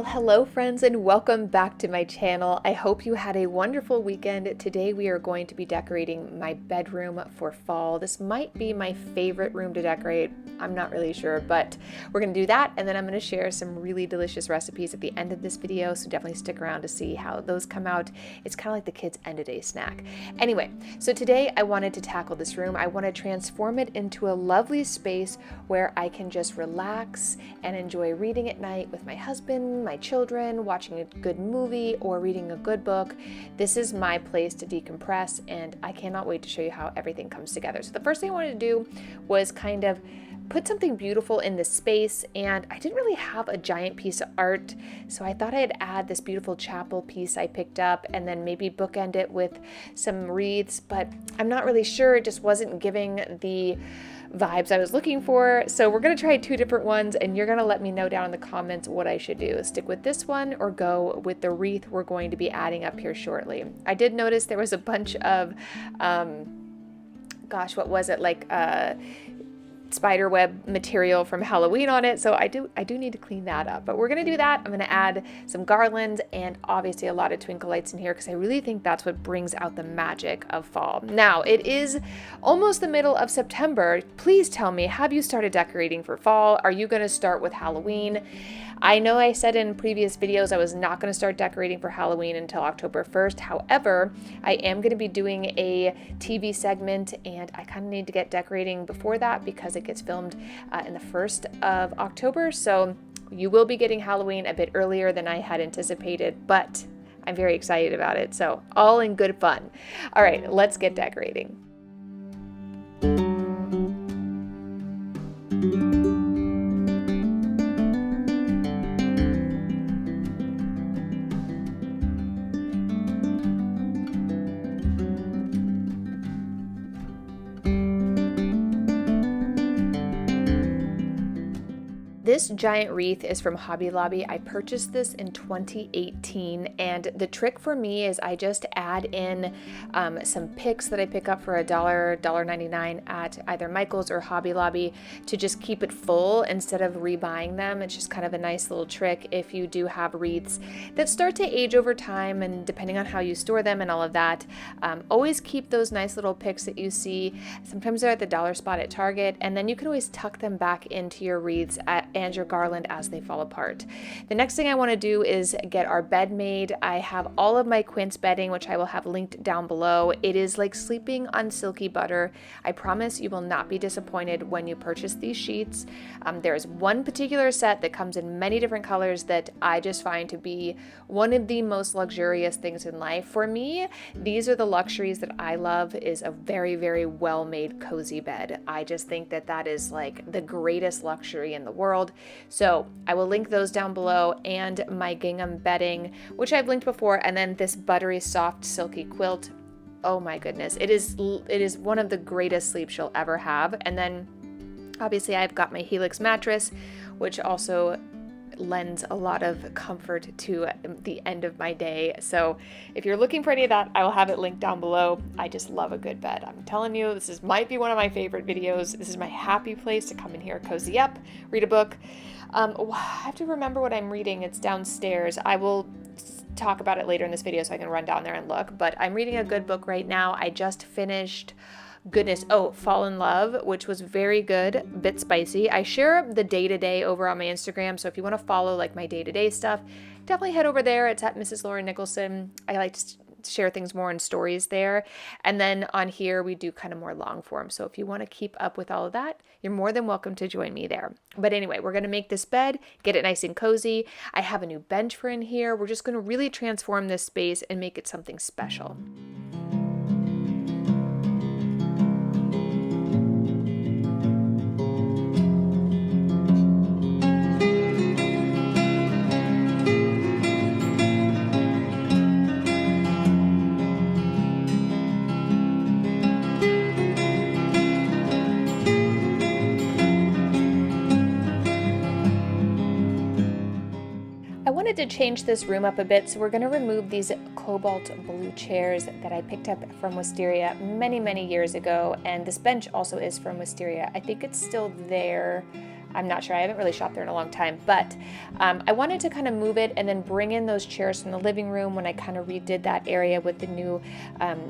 Well, hello friends and welcome back to my channel. I hope you had a wonderful weekend. Today we are going to be decorating my bedroom for fall. This might be my favorite room to decorate. I'm not really sure, but we're going to do that, and then I'm going to share some really delicious recipes at the end of this video, so definitely stick around to see how those come out. It's kind of like the kids' end-of-day snack. Anyway, so today I wanted to tackle this room. I want to transform it into a lovely space where I can just relax and enjoy reading at night with my husband, my children, watching a good movie, or reading a good book. This is my place to decompress, and I cannot wait to show you how everything comes together. So the first thing I wanted to do was kind of put something beautiful in this space, and I didn't really have a giant piece of art, so I thought I'd add this beautiful chapel piece I picked up and then maybe bookend it with some wreaths, but I'm not really sure. It just wasn't giving the vibes I was looking for. So we're going to try two different ones, and you're going to let me know down in the comments what I should do. Stick with this one or go with the wreath we're going to be adding up here shortly. I did notice there was a bunch of, gosh, what was it? Like, spider web material from Halloween on it, so I do need to clean that up, but we're gonna do that. I'm gonna add some garlands and obviously a lot of twinkle lights in here because I really think that's what brings out the magic of fall. Now it is almost the middle of September. Please tell me, have you started decorating for fall? Are you gonna start with Halloween? I know I said in previous videos I was not going to start decorating for Halloween until October 1st. However, I am going to be doing a TV segment, and I kind of need to get decorating before that because it gets filmed in the 1st of October. So you will be getting Halloween a bit earlier than I had anticipated, but I'm very excited about it. So all in good fun. All right, let's get decorating. This giant wreath is from Hobby Lobby. I purchased this in 2018, and the trick for me is I just add in some picks that I pick up for $1.99 at either Michael's or Hobby Lobby to just keep it full instead of rebuying them. It's just kind of a nice little trick if you do have wreaths that start to age over time, and depending on how you store them and all of that, always keep those nice little picks that you see. Sometimes they're at the dollar spot at Target, and then you can always tuck them back into your wreaths and your garland as they fall apart. The next thing I want to do is get our bed made. I have all of my quince bedding, which I will have linked down below. It is like sleeping on silky butter. I promise you will not be disappointed when you purchase these sheets. There's one particular set that comes in many different colors that I just find to be one of the most luxurious things in life. For me, these are the luxuries that I love, is a very, very well-made cozy bed. I just think that that is like the greatest luxury in the world. So I will link those down below, and my gingham bedding, which I've linked before, and then this buttery soft silky quilt. Oh my goodness, it is one of the greatest sleeps you'll ever have. And then obviously I've got my Helix mattress, which also lends a lot of comfort to the end of my day. So if you're looking for any of that, I will have it linked down below. I just love a good bed. I'm telling you, might be one of my favorite videos. This is my happy place to come in here, cozy up, read a book. I have to remember what I'm reading. It's downstairs. I will talk about it later in this video so I can run down there and look, but I'm reading a good book right now. I just finished Fall in Love, which was very good, a bit spicy. I share the day-to-day over on my Instagram, so if you want to follow like my day-to-day stuff, definitely head over there. It's at Mrs. Lauren Nicholson. I like to share things more in stories there. And then on here, we do kind of more long form. So if you want to keep up with all of that, you're more than welcome to join me there. But anyway, we're going to make this bed, get it nice and cozy. I have a new bench for in here. We're just going to really transform this space and make it something special. To change this room up a bit, so we're going to remove these cobalt blue chairs that I picked up from Wisteria many years ago, and this bench also is from Wisteria. I think it's still there. I'm not sure. I haven't really shopped there in a long time, but I wanted to kind of move it and then bring in those chairs from the living room when I kind of redid that area with the new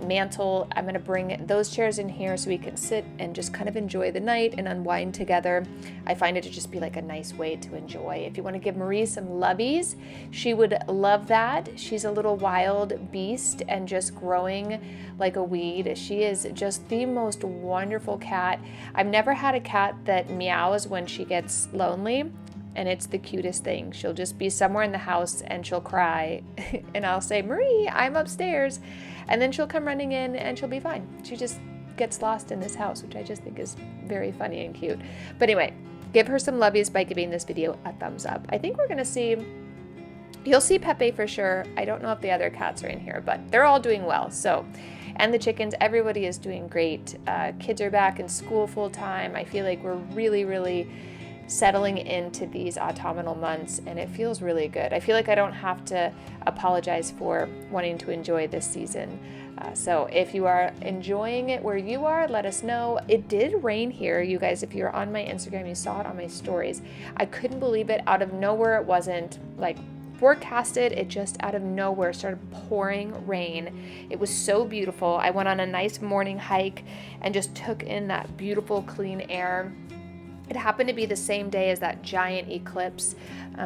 mantle. I'm going to bring those chairs in here so we can sit and just kind of enjoy the night and unwind together. I find it to just be like a nice way to enjoy. If you want to give Marie some loveys, she would love that. She's a little wild beast and just growing like a weed. She is just the most wonderful cat. I've never had a cat that meows when she gets lonely, and it's the cutest thing. She'll just be somewhere in the house and she'll cry and I'll say, Marie, I'm upstairs, and then she'll come running in and she'll be fine. She just gets lost in this house, which I just think is very funny and cute. But anyway, give her some loveys by giving this video a thumbs up. I think we're gonna see, you'll see Pepe for sure. I don't know if the other cats are in here, but they're all doing well. So, and the chickens, everybody is doing great. Kids are back in school full time. I feel like we're really settling into these autumnal months, and it feels really good. I feel like I don't have to apologize for wanting to enjoy this season. So if you are enjoying it where you are, let us know. It did rain here, you guys. If you're on my Instagram, you saw it on my stories. I couldn't believe it. Out of nowhere, it wasn't like forecasted, it just out of nowhere started pouring rain. It was so beautiful. I went on a nice morning hike and just took in that beautiful clean air. It happened to be the same day as that giant eclipse.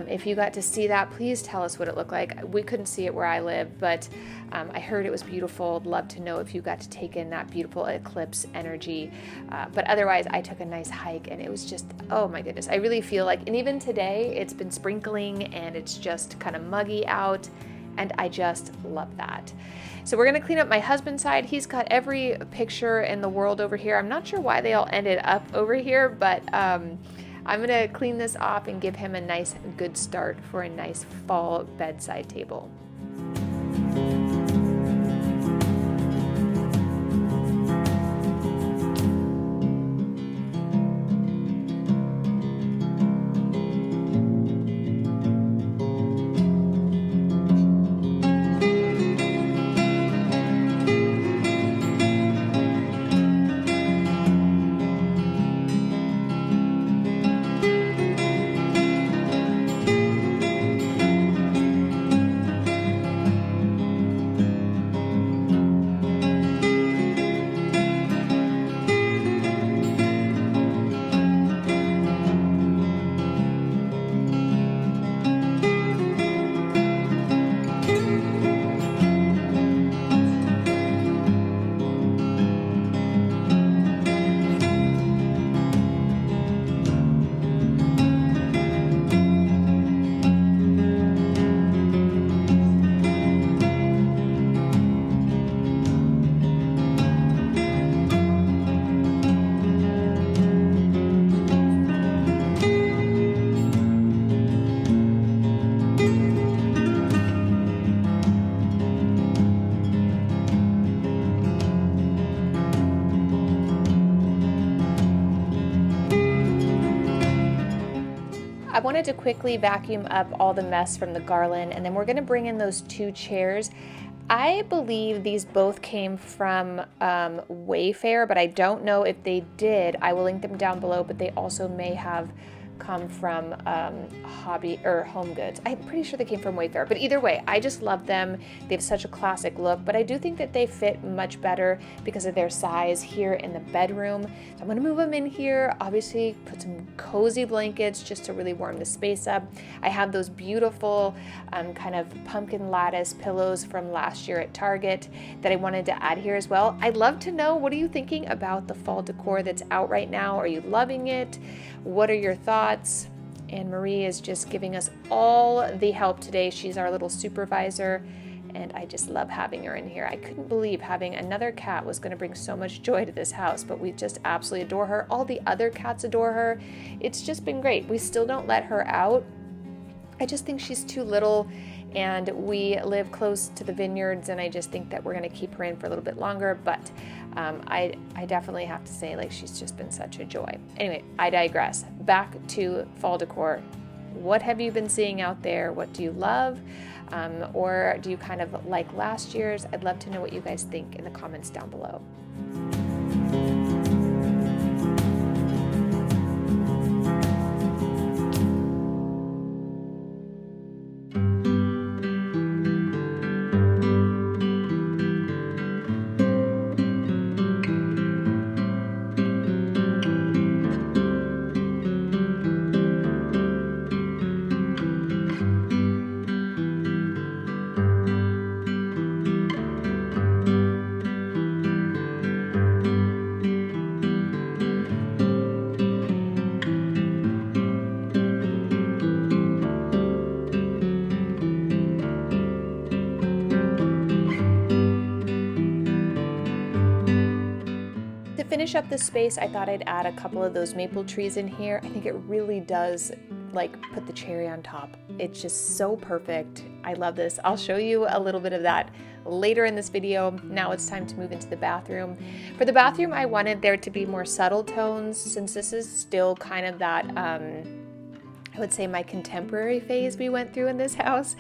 If you got to see that, please tell us what it looked like. We couldn't see it where I live, but I heard it was beautiful. I'd love to know if you got to take in that beautiful eclipse energy. But otherwise, I took a nice hike and it was just, oh my goodness. I really feel like, and even today, it's been sprinkling and it's just kind of muggy out, and I just love that. So we're gonna clean up my husband's side. He's got every picture in the world over here. I'm not sure why they all ended up over here, but I'm gonna clean this off and give him a nice good start for a nice fall bedside table. I wanted to quickly vacuum up all the mess from the garland, and then we're going to bring in those two chairs. I believe these both came from Wayfair, but I don't know if they did. I will link them down below, but they also may have come from Hobby or Home Goods. I'm pretty sure they came from Wayfair, but either way, I just love them. They have such a classic look, but I do think that they fit much better because of their size here in the bedroom. So I'm gonna move them in here, obviously put some cozy blankets just to really warm the space up. I have those beautiful kind of pumpkin lattice pillows from last year at Target that I wanted to add here as well. I'd love to know, what are you thinking about the fall decor that's out right now? Are you loving it? What are your thoughts? And Marie is just giving us all the help today. She's our little supervisor, and I just love having her in here. I couldn't believe having another cat was going to bring so much joy to this house, but we just absolutely adore her. All the other cats adore her. It's just been great. We still don't let her out. I just think she's too little, and we live close to the vineyards, and I just think that we're going to keep her in for a little bit longer, but I definitely have to say, like, she's just been such a joy. Anyway, I digress. Back to fall decor. What have you been seeing out there? What do you love? Or do you kind of like last year's? I'd love to know what you guys think in the comments down below. finish up this space, I thought I'd add a couple of those maple trees in here. I think it really does like put the cherry on top. It's just so perfect. I love this. I'll show you a little bit of that later in this video. Now it's time to move into the bathroom. For the bathroom, I wanted there to be more subtle tones since this is still kind of that I would say my contemporary phase we went through in this house.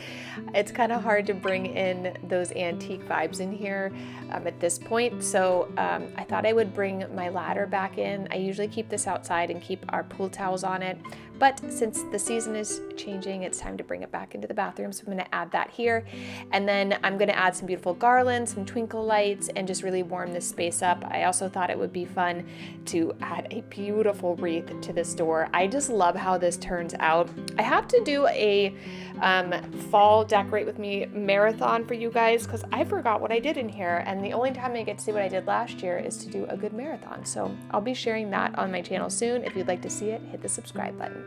It's kind of hard to bring in those antique vibes in here at this point. So I thought I would bring my ladder back in. I usually keep this outside and keep our pool towels on it. But since the season is changing, it's time to bring it back into the bathroom. So I'm going to add that here. And then I'm going to add some beautiful garlands, some twinkle lights, and just really warm this space up. I also thought it would be fun to add a beautiful wreath to this door. I just love how this turns out. I have to do a fall decorate with me marathon for you guys because I forgot what I did in here. And the only time I get to see what I did last year is to do a good marathon. So I'll be sharing that on my channel soon. If you'd like to see it, hit the subscribe button.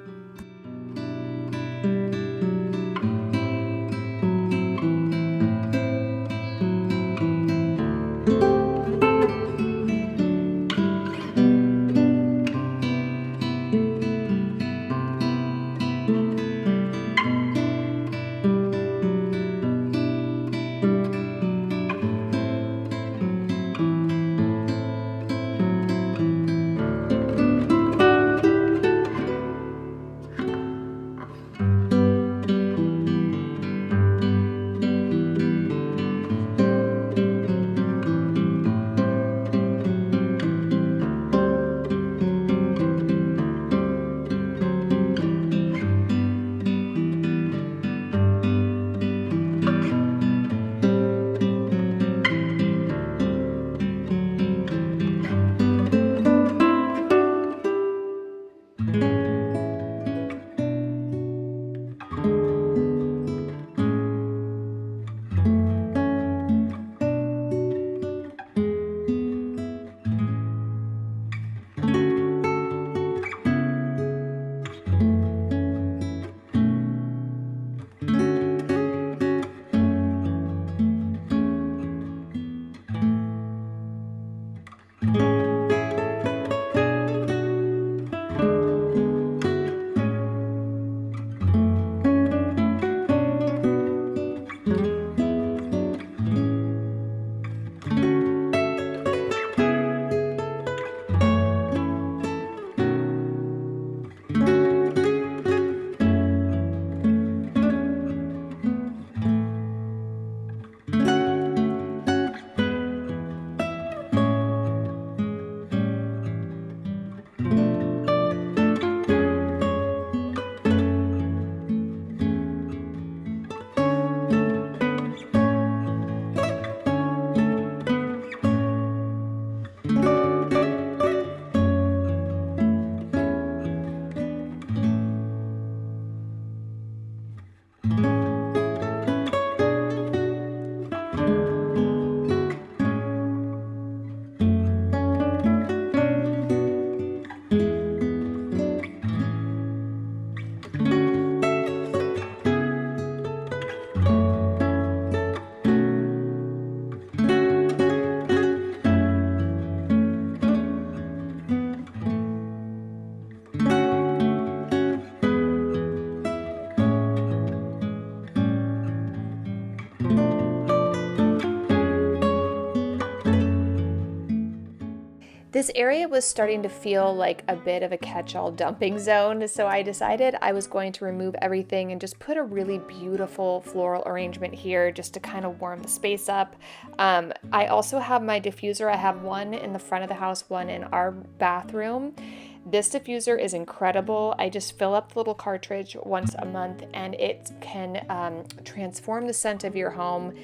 This area was starting to feel like a bit of a catch-all dumping zone, so I decided I was going to remove everything and just put a really beautiful floral arrangement here just to kind of warm the space up. I also have my diffuser. I have one in the front of the house, one in our bathroom. This diffuser is incredible. I just fill up the little cartridge once a month and it can transform the scent of your home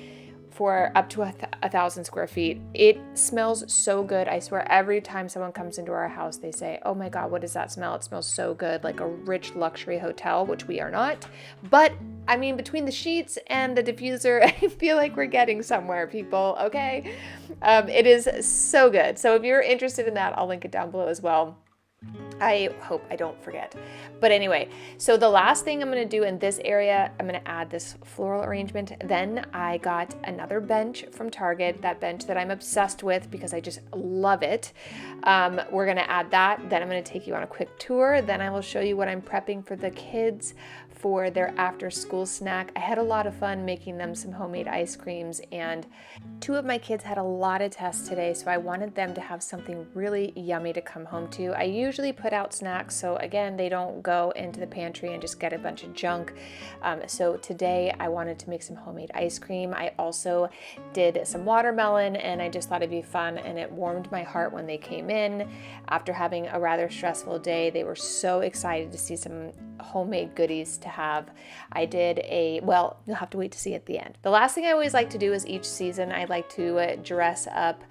for up to 1,000 square feet. It smells so good. I swear every time someone comes into our house, they say, oh my God, what does that smell? It smells so good, like a rich luxury hotel, which we are not. But I mean, between the sheets and the diffuser, I feel like we're getting somewhere, people, okay? It is so good. So if you're interested in that, I'll link it down below as well. I hope I don't forget. But anyway, so the last thing I'm going to do in this area, I'm going to add this floral arrangement. Then I got another bench from Target, that bench that I'm obsessed with because I just love it. We're going to add that. Then I'm going to take you on a quick tour. Then I will show you what I'm prepping for the kids for their after school snack. I had a lot of fun making them some homemade ice creams, and 2 of my kids had a lot of tests today, so I wanted them to have something really yummy to come home to. I usually put out snacks, so again, they don't go into the pantry and just get a bunch of junk. So today I wanted to make some homemade ice cream. I also did some watermelon, and I just thought it'd be fun, and it warmed my heart when they came in. After having a rather stressful day, they were so excited to see some homemade goodies to have. I did well, you'll have to wait to see at the end. The last thing I always like to do is each season I like to dress up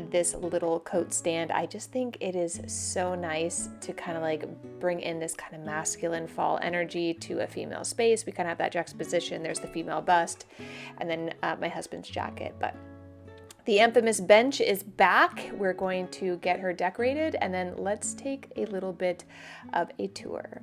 this little coat stand. I just think it is so nice to kind of like bring in this kind of masculine fall energy to a female space. We kind of have that juxtaposition. There's the female bust and then my husband's jacket. But the infamous bench is back. We're going to get her decorated, and then let's take a little bit of a tour.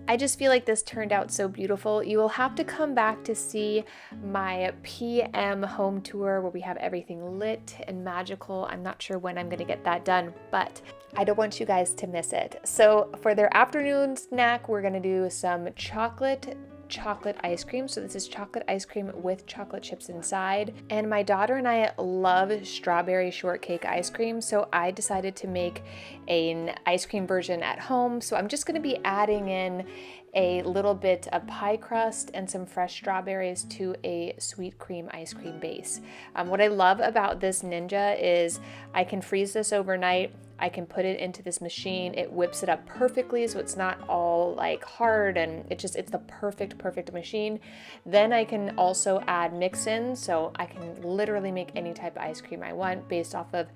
I just feel like this turned out so beautiful. You will have to come back to see my PM home tour where we have everything lit and magical. I'm not sure when I'm going to get that done, but I don't want you guys to miss it. So for their afternoon snack, we're going to do some chocolate chocolate ice cream. So this is chocolate ice cream with chocolate chips inside. And my daughter and I love strawberry shortcake ice cream, so I decided to make an ice cream version at home. So I'm just going to be adding in a little bit of pie crust and some fresh strawberries to a sweet cream ice cream base. What I love about this Ninja is I can freeze this overnight. I can put it into this machine. It whips it up perfectly, so it's not all like hard, and it's the perfect machine. Then I can also add mix-ins, so I can literally make any type of ice cream I want based off of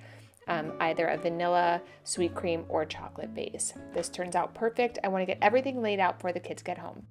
either a vanilla, sweet cream, or chocolate base. This turns out perfect. I want to get everything laid out before the kids get home.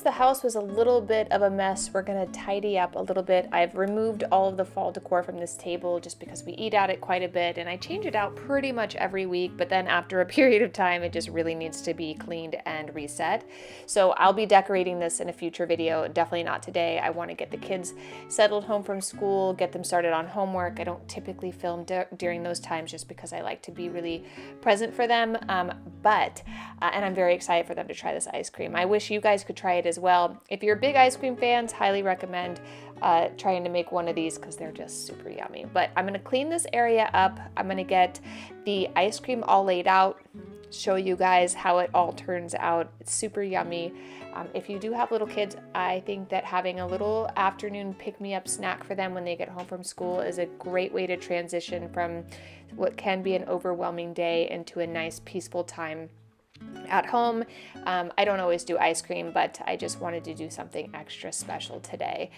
The house was a little bit of a mess. We're gonna tidy up a little bit. I've removed all of the fall decor from this table just because we eat at it quite a bit, and I change it out pretty much every week, but then after a period of time it just really needs to be cleaned and reset. So I'll be decorating this in a future video, definitely not today. I want to get the kids settled home from school, get them started on homework. I don't typically film during those times just because I like to be really present for them, and I'm very excited for them to try this ice cream. I wish you guys could try it as well. If you're big ice cream fans, highly recommend trying to make one of these because they're just super yummy. But I'm going to clean this area up. I'm going to get the ice cream all laid out, show you guys how it all turns out. It's super yummy. If you do have little kids, I think that having a little afternoon pick-me-up snack for them when they get home from school is a great way to transition from what can be an overwhelming day into a nice peaceful time at home. I don't always do ice cream, but I just wanted to do something extra special today.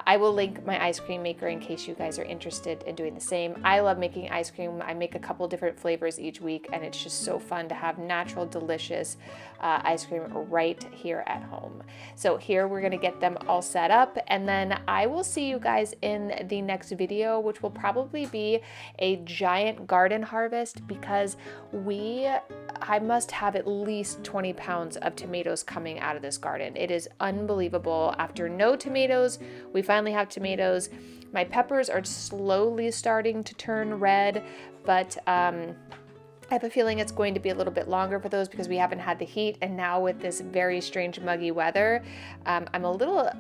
I will link my ice cream maker in case you guys are interested in doing the same. I love making ice cream. I make a couple different flavors each week, and it's just so fun to have natural, delicious ice cream right here at home. So here we're gonna get them all set up, and then I will see you guys in the next video, which will probably be a giant garden harvest because I must have at least 20 pounds of tomatoes coming out of this garden. It is unbelievable. After no tomatoes, we finally have tomatoes. My peppers are slowly starting to turn red, but I have a feeling it's going to be a little bit longer for those because we haven't had the heat, and now with this very strange muggy weather, I'm a little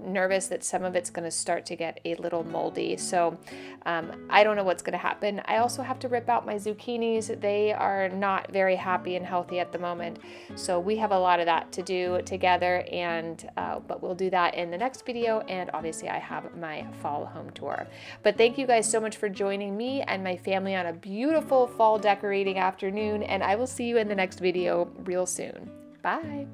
nervous that some of it's going to start to get a little moldy. So I don't know what's going to happen. I also have to rip out my zucchinis. They are not very happy and healthy at the moment. So we have a lot of that to do together, and but we'll do that in the next video. And obviously I have my fall home tour. But thank you guys so much for joining me and my family on a beautiful fall decorating afternoon, and I will see you in the next video real soon. Bye.